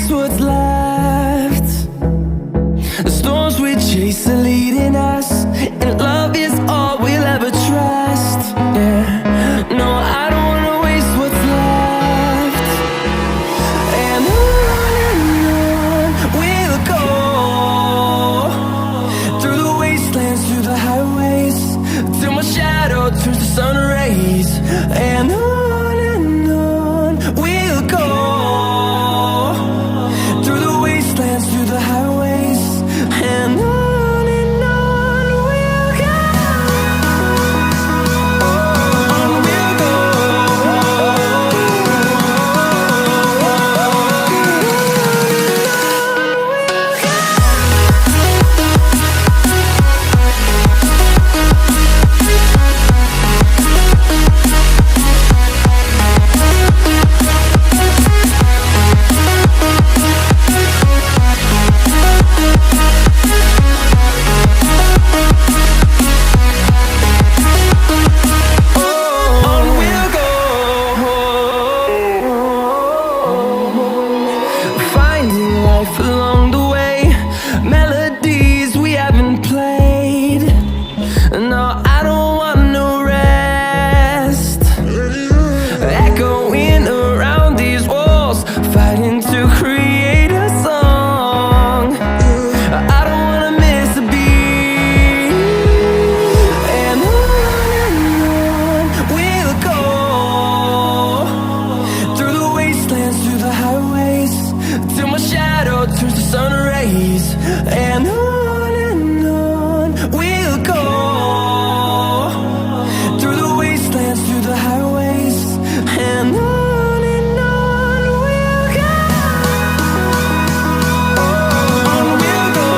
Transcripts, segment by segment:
waste what's left. The storms we chase are leading us, and love is all we'll ever trust. Yeah, no, I don't wanna waste what's left. And on we'll go, through the wastelands, through the highways, till my shadow turns to sun rays. And on we'll go, through the wastelands, through the highways, and on we'll go. On we'll go. Finding life along the way, melodies we haven't played. No, I don't want no rest. Echoing around these walls, fighting to create a song. I don't wanna miss a beat. And on we'll go, through the wastelands, through the highways, till my shadow turns to sun rays. And on we'll go, through the wastelands, through the highways, and on we'll go. On we'll go.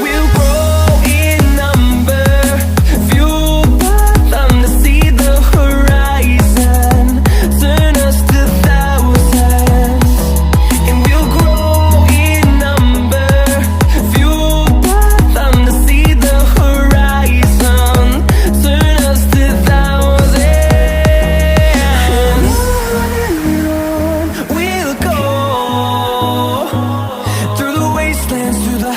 We'll grow in number, fueled by them to see the horizon, turn us to thousands. And we'll grow in number, fueled by them to see the horizon, turn us to thousands. And on we'll go, through the wastelands, through the